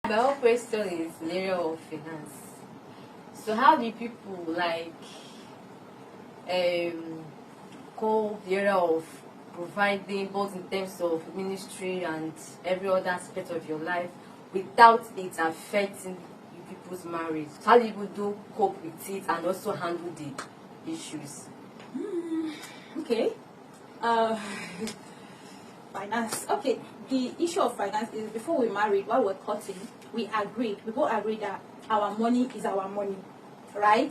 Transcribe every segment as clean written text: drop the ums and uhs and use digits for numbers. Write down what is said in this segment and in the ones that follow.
My whole question is in the area of finance. So how do people call the area of providing both in terms of ministry and every other aspect of your life without it affecting you people's marriage? So how do people do cope with it and also handle the issues? Okay. Finance. Okay. The issue of finance is before we married, while we're courting, we both agreed that our money is our money, right?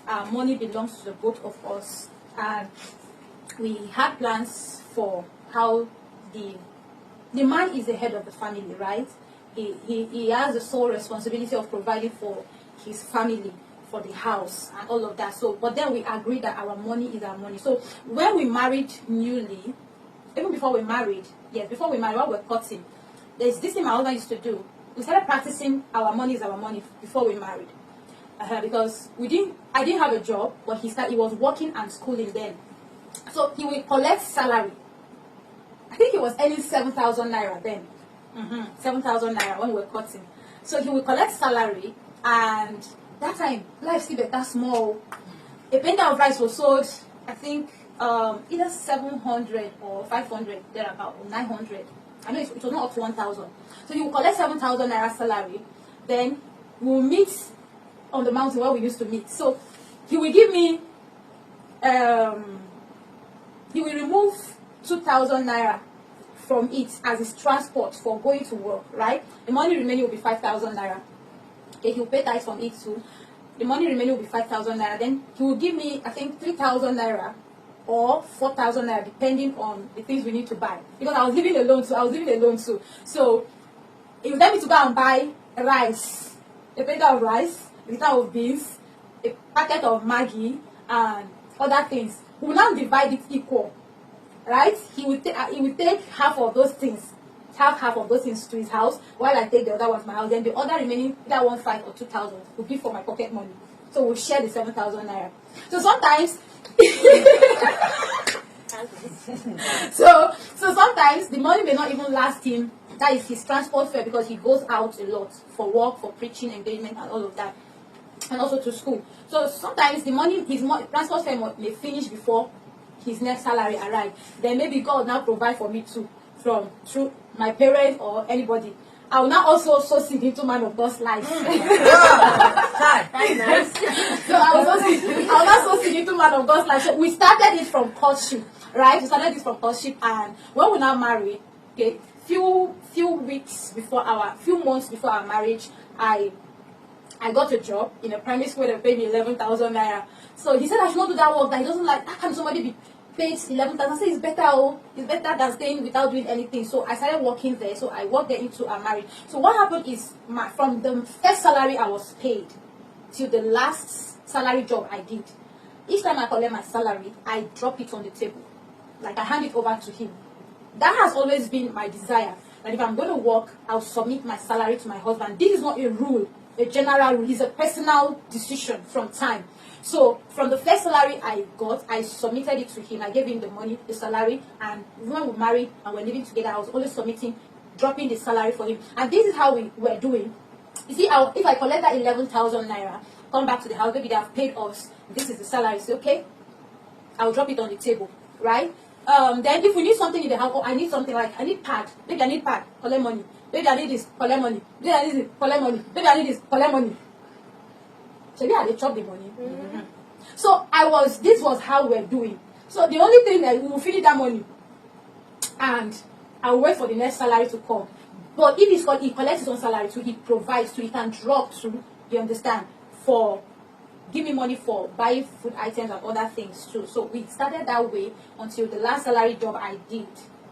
Our money belongs to the both of us, and we had plans for how the man is the head of the family, right? He has the sole responsibility of providing for his family, for the house and all of that. So, but then we agreed that our money is our money. So when we married newly, even before we married, while we're courting, there's this thing my husband used to do. We started practicing our money is our money before we married, because I didn't have a job, but he was working and schooling then. So he will collect salary. I think he was earning 7,000 naira then. 7,000 naira when we were courting. So he will collect salary, and that time life still better small. A bundle of rice was sold, I think, either 700 or 500 thereabout, or 900. I know it was not up to 1,000. So he will collect 7,000 naira salary. Then we'll meet on the mountain where we used to meet. So he will give me, he will remove 2,000 naira from it as his transport for going to work, right? The money remaining will be 5,000 naira. Okay, he will pay tithes from it too. The money remaining will be 5,000 naira. Then he will give me, I think, 3,000 naira or 4,000 naira, depending on the things we need to buy. Because I was living alone too. So he would tell me to go and buy rice, a packet of rice, a liter of beans, a packet of Maggi, and other things. We will now divide it equal, right? He will take half of those things, to his house, while I take the other one to my house. Then the other remaining, either 1,500 or 2,000, will be for my pocket money. So we'll share the 7,000 naira. So sometimes, so sometimes the money may not even last him. That is his transport fare, because he goes out a lot for work, for preaching, engagement, and all of that, and also to school. So sometimes the money, his transport fare may finish before his next salary arrives. Then maybe God now provide for me too, through my parents or anybody. I will now also sow seed into man of God's life. That's nice. So I will now sow seed into man of God's life. So we started it from courtship, right? We started this from courtship, and when we now married, okay, few months before our marriage, I got a job in a primary school. They paid me 11,000 naira. So he said I should not do that work, that he doesn't like. How can somebody be paid 11,000? I said it's better than staying without doing anything. So I started working there. So I worked there into our marriage. So what happened is, from the first salary I was paid till the last salary job I did, each time I collect my salary, I drop it on the table, like I hand it over to him. That has always been my desire. That if I'm going to work, I'll submit my salary to my husband. This is not a rule, a general rule. It's a personal decision from time. So from the first salary I got, I submitted it to him. I gave him the money, the salary, and when we married and we're living together, I was always dropping the salary for him. And this is how we were doing. You see, if I collect that 11,000 naira, come back to the house, maybe they have paid us, this is the salary. Say, okay, I'll drop it on the table, right? Then if we need something in the house, I need something, like I need pad, maybe I need pad, collect money. Maybe I need this, collect money. Maybe I need this, collect money. Maybe I need this, collect money. So yeah, they chop the money. So this was how we're doing. So the only thing that we will finish that money, and I'll wait for the next salary to come. But if he collects his own salary too, he provides too, he can drop too, you understand, give me money for buying food items and other things too. So we started that way until the last salary job I did.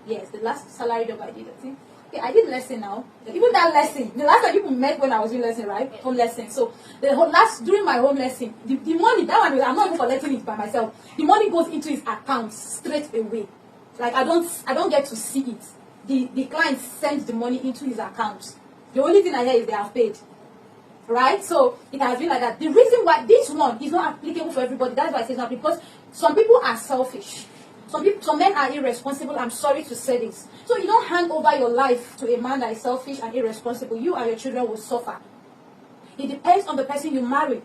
Yes, the last salary job I did. I think. Okay, I did lesson now. Even that lesson, the last time people met when I was doing lesson, right? Home lesson. So during my home lesson, the money, that one, I'm not even collecting it by myself. The money goes into his account straight away. Like I don't get to see it. The client sends the money into his account. The only thing I hear is they have paid. Right? So it has been like that. The reason why this one is not applicable for everybody, that's why I say that, because some people are selfish. Some men are irresponsible. I'm sorry to say this. So you don't hand over your life to a man that is selfish and irresponsible. You and your children will suffer. It depends on the person you marry.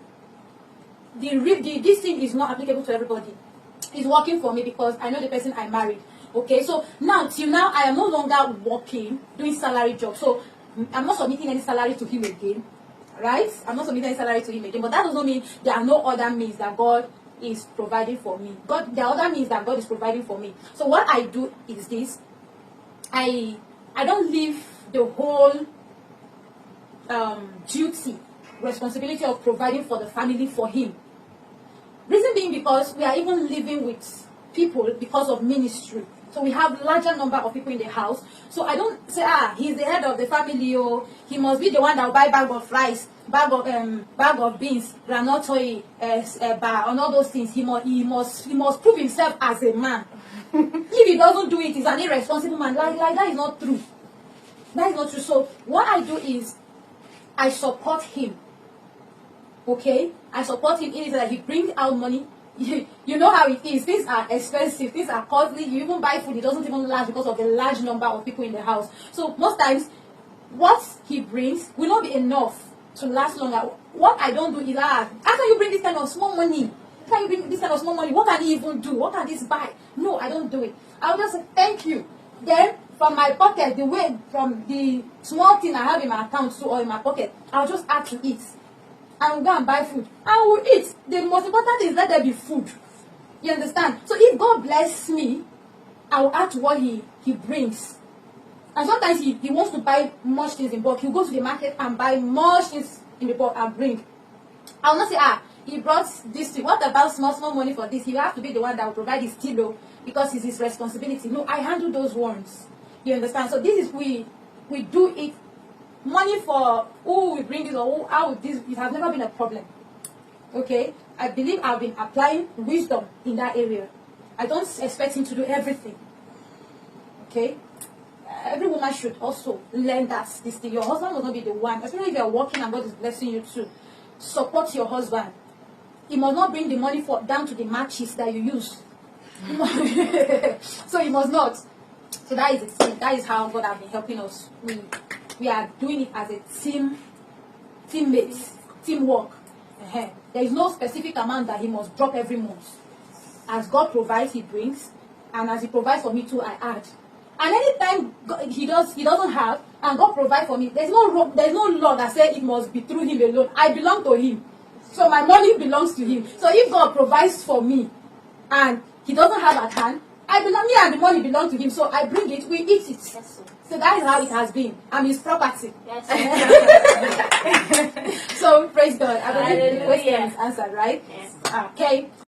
This thing is not applicable to everybody. It's working for me because I know the person I married. Okay, so till now, I am no longer working, doing salary job. So I'm not submitting any salary to him again. Right? I'm not submitting any salary to him again. But that does not mean there are no other means that God is providing for me. There are other means that God is providing for me. So what I do is this. I don't leave the whole responsibility of providing for the family for him. Reason being because we are even living with people because of ministry. So we have larger number of people in the house. So I don't say, he's the head of the family, or he must be the one that will buy bag of rice, bag of beans, granola oil, bar, and all those things. He must prove himself as a man. If he doesn't do it, he's an irresponsible man. Like that is not true. That is not true. So what I do is I support him. Okay? I support him in it that he brings out money. You know how it is. Things are expensive. Things are costly. You even buy food. It doesn't even last because of the large number of people in the house. So most times, what he brings will not be enough to last longer. What I don't do is, how can you bring this kind of small money? How can you bring this kind of small money? What can he even do? What can this buy? No, I don't do it. I'll just say, thank you. Then, from my pocket, from the small thing I have in my account or in my pocket, I'll just add to it. I will go and buy food. I will eat. The most important thing is let there be food. You understand? So if God bless me, I will add to what he brings. And sometimes he wants to buy much things in bulk. He'll go to the market and buy much things in the bulk and bring. I will not say, he brought this thing. What about small money for this? He will have to be the one that will provide his kilo because it's his responsibility. No, I handle those ones. You understand? So this is, we do it. Money for who we bring this or how this, it has never been a problem. Okay? I believe I've been applying wisdom in that area. I don't expect him to do everything. Okay? Every woman should also learn that this thing. Your husband will not be the one, especially if you're working and God is blessing you too. Support your husband. He must not bring the money down to the matches that you use. So he must not. So that is it. That is how God has been helping us. We are doing it as a teamwork. There is no specific amount that he must drop every month. As God provides, he brings, and as he provides for me too, I add. And anytime he doesn't have, and God provides for me, there's no law that says it must be through him alone. I belong to him, so my money belongs to him. So if God provides for me, and he doesn't have at hand, me and the money belong to him. So I bring it, we eat it. Yes, so that is how it has been. I'm his property. Yes. So praise God. I believe the question is answered, right? Yes. Okay.